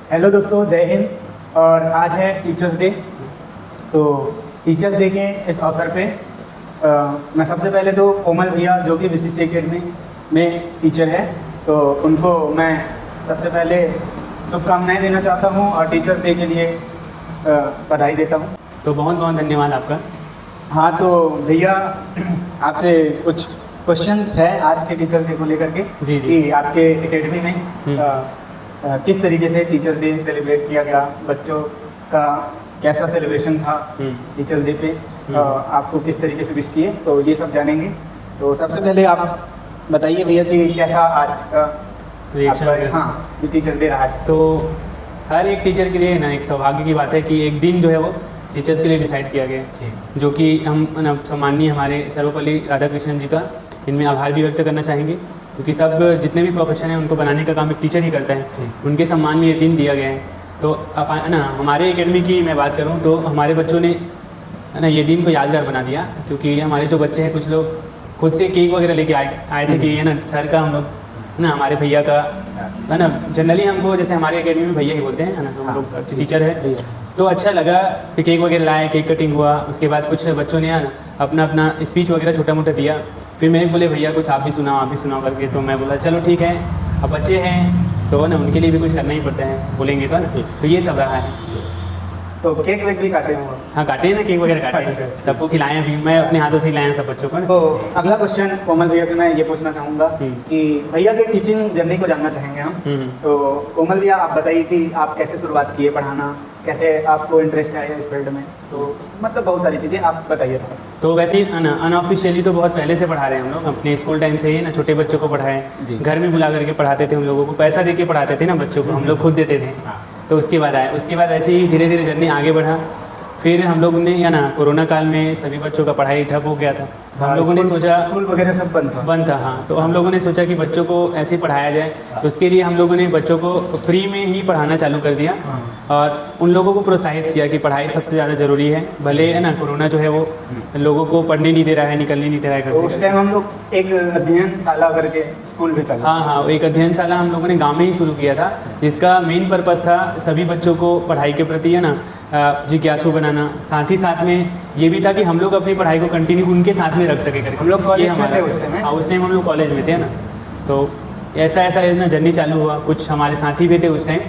Hello दोस्तों, जय हिंद। और आज है टीचर्स डे। तो टीचर्स डे के इस अवसर पे मैं सबसे पहले तो कोमल भैया जो कि बीसीसी एकेडमी में टीचर है, तो उनको मैं सबसे पहले शुभकामनाएं देना चाहता हूं और टीचर्स डे के लिए बधाई देता हूं। तो बहुत बहुत धन्यवाद आपका। हाँ, तो भैया आपसे कुछ क्वेश्चंस है आज के टीचर्स डे को लेकर के जी। कि आपके एकेडमी में किस तरीके से टीचर्स डे सेलिब्रेट किया गया, बच्चों का कैसा सेलिब्रेशन था टीचर्स डे पे, आपको किस तरीके से विश किए, तो ये सब जानेंगे। तो सबसे पहले आप बताइए भैया कि कैसा आज का रिएक्शन। हाँ, ये टीचर्स डे रहा है। तो हर एक टीचर के लिए ना एक सौभाग्य की बात है कि एक दिन जो है वो टीचर्स के लिए डिसाइड किया गया है, जो कि हम सम्माननीय हमारे सर्वपल्ली राधाकृष्णन जी का इनमें आभार भी व्यक्त करना चाहेंगे, क्योंकि सब जितने भी प्रोफेशन हैं उनको बनाने का काम एक टीचर ही करता है। उनके सम्मान में ये दिन दिया गया है। तो ना हमारे एकेडमी की मैं बात करूं तो हमारे बच्चों ने ना ये दिन को यादगार बना दिया, क्योंकि हमारे जो बच्चे हैं कुछ लोग खुद से केक वगैरह लेके आए थे कि ये ना सर का हम लोग ना हमारे भैया का है ना, जनरली हमको जैसे हमारे एकेडमी में भैया ही बोलते हैं ना, तो हम लोग टीचर है तो अच्छा लगा कि केक वगैरह लाए, केक कटिंग हुआ। उसके बाद कुछ बच्चों ने ना अपना स्पीच वगैरह छोटा मोटा दिया। फिर मेरे बोले भैया कुछ आप भी सुनाओ करके, तो मैं बोला चलो ठीक है, अब बच्चे हैं तो ना उनके लिए भी कुछ करना ही पड़ता है, बोलेंगे तो ना। तो ये सब रहा है। तो केक वेक भी काटे होंगे? हाँ, काटे हैं ना, केक वगैरह काटे हैं, सबको खिलाए हैं। अभी मैं अपने हाथों से खिलाए हैं सब बच्चों को। तो अगला क्वेश्चन कोमल भैया से मैं ये पूछना चाहूँगा कि भैया के टीचिंग जर्नी को जानना चाहेंगे हम। तो कोमल भैया आप बताइए कि आप कैसे शुरुआत किए पढ़ाना, कैसे आपको इंटरेस्ट आया इस फील्ड में, तो मतलब बहुत सारी चीज़ें आप बताइए थोड़ा। तो वैसे ही अनऑफिशियली तो बहुत पहले से पढ़ा रहे हैं हम लोग, अपने स्कूल टाइम से ही ना छोटे बच्चों को पढ़ाए, घर में बुला करके पढ़ाते थे। हम लोगों को पैसा दे के पढ़ाते थे ना बच्चों को, हम लोग खुद देते थे। तो उसके बाद ऐसे ही धीरे धीरे जर्नी आगे बढ़ा। फिर हम लोग ने या ना कोरोना काल में सभी बच्चों का पढ़ाई ठप हो गया था। हम लोगों ने सोचा स्कूल वगैरह सब बंद था। हाँ, तो हम लोगों ने सोचा कि बच्चों को ऐसे पढ़ाया जाए। तो उसके लिए हम लोगों ने बच्चों को फ्री में ही पढ़ाना चालू कर दिया और उन लोगों को प्रोत्साहित किया कि पढ़ाई सबसे ज़्यादा ज़रूरी है। भले है ना कोरोना जो है वो लोगों को पढ़ने नहीं दे रहा है, निकलने नहीं दे रहा है घर से। उस टाइम हम लोग एक अध्ययनशाला करके स्कूल भी चला। हाँ, एक अध्ययनशाला हम लोगों ने गाँव में ही शुरू किया था, जिसका मेन पर्पज़ था सभी बच्चों को पढ़ाई के प्रति है ना जिज्ञासु बनाना। साथ ही साथ में ये भी था कि हम लोग अपनी पढ़ाई को कंटिन्यू उनके साथ में रख सके करके। हम लोग कॉलेज में थे उस टाइम। हाँ, उस टाइम हम लोग कॉलेज में थे ना, तो ऐसा ना जर्नी चालू हुआ। कुछ हमारे साथी भी थे उस टाइम,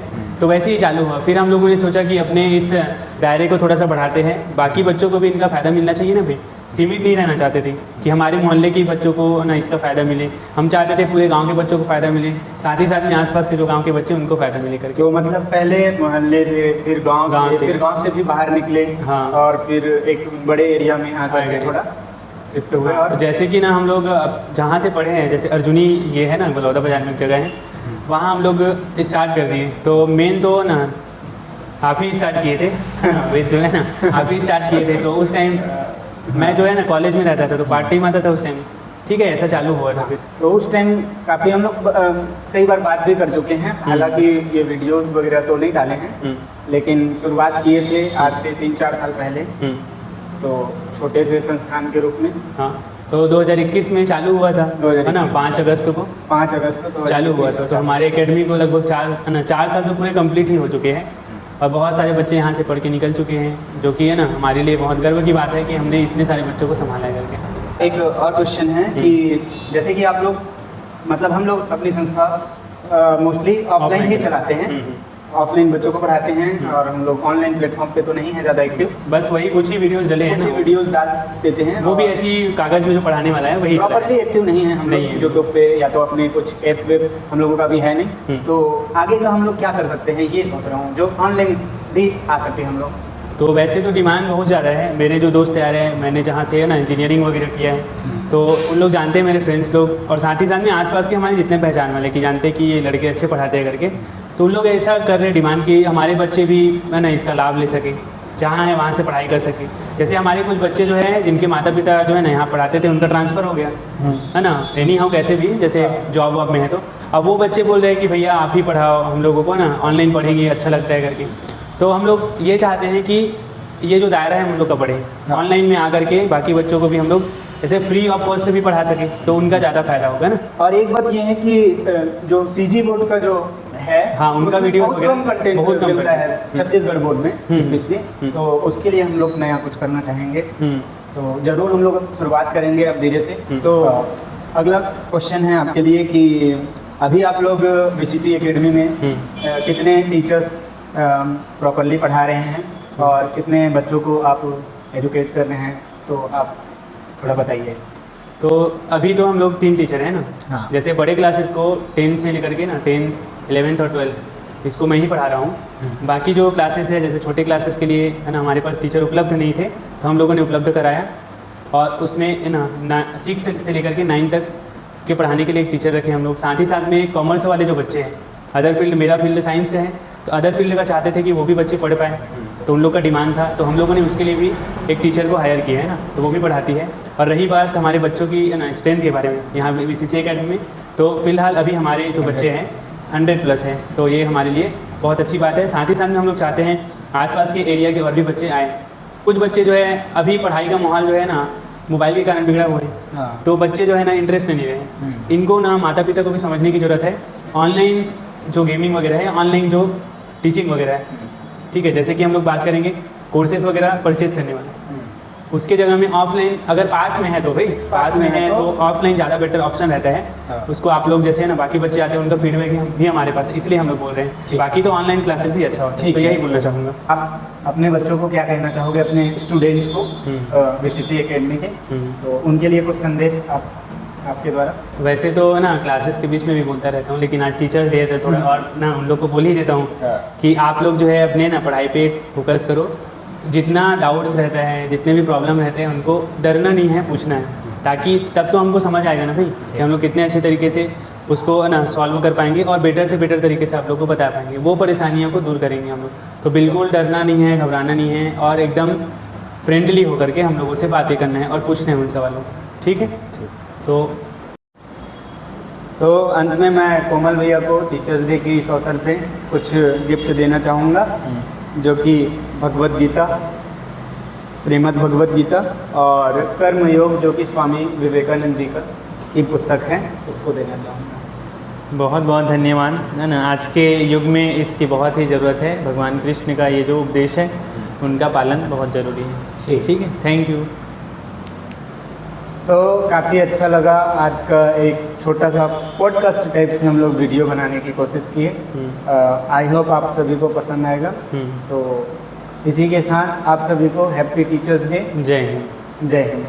तो वैसे ही चालू हुआ। फिर हम लोगों ने सोचा कि अपने इस दायरे को थोड़ा सा बढ़ाते हैं, बाकी बच्चों को भी इनका फ़ायदा मिलना चाहिए ना भाई। सीमित नहीं रहना चाहते थे कि हमारे मोहल्ले के बच्चों को ना इसका फ़ायदा मिले, हम चाहते थे पूरे गांव के बच्चों को फ़ायदा मिले, साथ ही साथ में आसपास के जो गांव के बच्चे उनको फ़ायदा मिले करके। तो मतलब पहले मोहल्ले से, फिर गांव से भी बाहर निकले। हाँ, और फिर एक बड़े एरिया में आ गए, थोड़ा शिफ्ट हुए। और जैसे कि ना हम लोग जहाँ से पढ़े हैं, जैसे अर्जुनी ये है ना बलौदा बाजार में एक जगह है, वहाँ हम लोग स्टार्ट कर दिए। तो मेन तो ना आप ही स्टार्ट किए थे वे जो है ना आप ही स्टार्ट किए थे। तो उस टाइम मैं जो है ना कॉलेज में रहता था, तो पार्ट टाइम आता था उस टाइम। ठीक है, ऐसा चालू हुआ था। फिर तो उस टाइम काफ़ी हम लोग कई बार बात भी कर चुके हैं, हालांकि ये वीडियोस वगैरह तो नहीं डाले हैं, लेकिन शुरुआत किए थे आज से 3-4 साल पहले, तो छोटे से संस्थान के रूप में। हाँ, तो 2021 में चालू हुआ था है ना, 5 अगस्त को 5 अगस्त तो चालू हुआ था। तो हमारे एकेडमी को लगभग 4 साल तो पूरे कंप्लीट ही हो चुके हैं और बहुत सारे बच्चे यहाँ से पढ़ के निकल चुके हैं, जो कि है ना हमारे लिए बहुत गर्व की बात है कि हमने इतने सारे बच्चों को संभाला है करके। एक और क्वेश्चन है कि जैसे कि आप लोग मतलब हम लोग अपनी संस्था मोस्टली ऑफलाइन ही चलाते हैं, ऑफलाइन बच्चों को पढ़ाते हैं, और हम लोग ऑनलाइन प्लेटफॉर्म पे तो नहीं है ज़्यादा एक्टिव। बस वही कुछ ही वीडियोस डले हैं, कुछ ही वीडियोस डाल देते हैं, वो भी ऐसी कागज़ में जो पढ़ाने वाला है वही। प्रॉपरली एक्टिव नहीं है हम लोग यूट्यूब पे, या तो अपने कुछ ऐप वेब हम लोगों का भी है नहीं। तो आगे का हम लोग क्या कर सकते हैं ये सोच रहा हूँ, जो ऑनलाइन भी आ सके हम लोग। तो वैसे तो डिमांड बहुत ज़्यादा है। मेरे जो दोस्त यार हैं, मैंने जहाँ से है ना इंजीनियरिंग वगैरह किया है, तो उन लोग जानते हैं, मेरे फ्रेंड्स लोग, और साथ ही साथ में आसपास के हमारे जितने पहचान वाले कि जानते हैं कि ये लड़के अच्छे पढ़ाते हैं करके। तो उन लोग ऐसा कर रहे डिमांड कि हमारे बच्चे भी है ना इसका लाभ ले सके, जहाँ है वहाँ से पढ़ाई कर सके। जैसे हमारे कुछ बच्चे जो हैं जिनके माता पिता जो है ना यहाँ पढ़ाते थे, उनका ट्रांसफ़र हो गया है ना, एनी हाउ कैसे भी, जैसे जॉब वॉब में है, तो अब वो बच्चे बोल रहे हैं कि भैया आप ही पढ़ाओ हम लोगों को ना, ऑनलाइन पढ़ेंगे अच्छा लगता है करके। तो हम लोग ये चाहते हैं कि ये जो दायरा है हम लोग का बढ़े, ऑनलाइन में आकर के बाकी बच्चों को भी हम लोग ऐसे फ्री ऑफ कॉस्ट भी पढ़ा सके, तो उनका ज़्यादा फायदा होगा ना। और एक बात ये है कि जो सीजी बोर्ड का जो है। हाँ, उनका उसमें वीडियो बहुत वगैरह कम कंटेंट बहुत कम मिलता है छत्तीसगढ़ बोर्ड में स्पेशली, तो उसके लिए हम लोग नया कुछ करना चाहेंगे। तो जरूर हम लोग शुरुआत करेंगे अब धीरे से। तो अगला क्वेश्चन है आपके लिए कि अभी आप लोग बीसीसी एकेडमी में कितने टीचर्स प्रॉपरली पढ़ा रहे हैं और कितने बच्चों को आप एजुकेट कर रहे हैं, तो आप थोड़ा बताइए। तो अभी तो हम लोग 3 टीचर हैं ना। हाँ। जैसे बड़े क्लासेस को 10 से लेकर के ना 10th 11th और 12th इसको मैं ही पढ़ा रहा हूँ। बाकी जो क्लासेस है जैसे छोटे क्लासेस के लिए है ना हमारे पास टीचर उपलब्ध नहीं थे, तो हम लोगों ने उपलब्ध कराया और उसमें है ना 6 से लेकर के 9 तक के पढ़ाने के लिए एक टीचर रखे हम लोग। साथ ही साथ में कॉमर्स वाले जो बच्चे हैं, अदर फील्ड, मेरा फील्ड साइंस का है, तो अदर फील्ड का चाहते थे कि वो भी बच्चे पढ़ पाए, तो उन लोग का डिमांड था, तो हम लोगों ने उसके लिए भी एक टीचर को हायर किया है ना, तो वो भी पढ़ाती है। और रही बात हमारे बच्चों की ना स्ट्रेंथ के बारे में यहाँ बीसीसी एकेडमी में, तो फिलहाल अभी हमारे जो बच्चे हैं 100+ हैं, तो ये हमारे लिए बहुत अच्छी बात है। साथ ही साथ में हम लोग चाहते हैं आसपास के एरिया के और भी बच्चे आए। कुछ बच्चे जो है अभी पढ़ाई का माहौल जो है ना मोबाइल के कारण बिगड़ा हुआ है, हाँ। तो बच्चे जो है ना इंटरेस्ट नहीं ले रहे हैं। इनको ना माता पिता को भी समझने की ज़रूरत है। ऑनलाइन जो गेमिंग वगैरह है, ऑनलाइन जो टीचिंग वगैरह है, ठीक है, जैसे कि हम लोग बात करेंगे कोर्सेज वगैरह परचेज करने वाले, उसके जगह में ऑफलाइन अगर पास में है तो भाई पास में है तो ऑफलाइन ज़्यादा बेटर ऑप्शन रहता है। हाँ। उसको आप लोग जैसे है ना बाकी बच्चे आते हैं उनका फीडबैक भी हमारे पास है, इसलिए हम लोग बोल रहे हैं। बाकी तो ऑनलाइन क्लासेस भी अच्छा होता है, तो यही बोलना चाहूँगा। आप अपने बच्चों को क्या कहना चाहोगे, अपने स्टूडेंट्स को बीसीसी एकेडमी के, तो उनके लिए कुछ संदेश आपके द्वारा? वैसे तो ना क्लासेस के बीच में भी बोलता रहता हूँ, लेकिन आज टीचर्स डे है तो थोड़ा और ना उन लोग को बोल ही देता हूँ कि आप लोग जो है अपने ना पढ़ाई पे फोकस करो। जितना डाउट्स रहता है, जितने भी प्रॉब्लम रहते हैं, उनको डरना नहीं है, पूछना है, ताकि तब तो हमको समझ आएगा ना भाई कि हम लोग कितने अच्छे तरीके से उसको ना सॉल्व कर पाएंगे और बेटर से बेटर तरीके से आप लोग को बता पाएंगे, वो परेशानियों को दूर करेंगे हम लोग। तो बिल्कुल डरना नहीं है, घबराना नहीं है और एकदम फ्रेंडली होकर के हम लोगों से बातें करना है और पूछना है उन सवालों को, ठीक है। तो अंत में मैं कोमल भैया को टीचर्स डे की इस अवसर पे कुछ गिफ्ट देना चाहूँगा, जो कि भगवत गीता, श्रीमद् भगवत गीता और कर्म योग, जो कि स्वामी विवेकानंद जी की पुस्तक है, उसको देना चाहूँगा। बहुत बहुत धन्यवाद है ना। आज के युग में इसकी बहुत ही ज़रूरत है। भगवान कृष्ण का ये जो उपदेश है उनका पालन बहुत ज़रूरी है। ठीक है, थैंक यू। तो काफ़ी अच्छा लगा आज का एक छोटा सा पॉडकास्ट टाइप से हम लोग वीडियो बनाने की कोशिश किए। आई होप आप सभी को पसंद आएगा। तो इसी के साथ आप सभी को हैप्पी टीचर्स डे। जय हिंद। जय हिंद।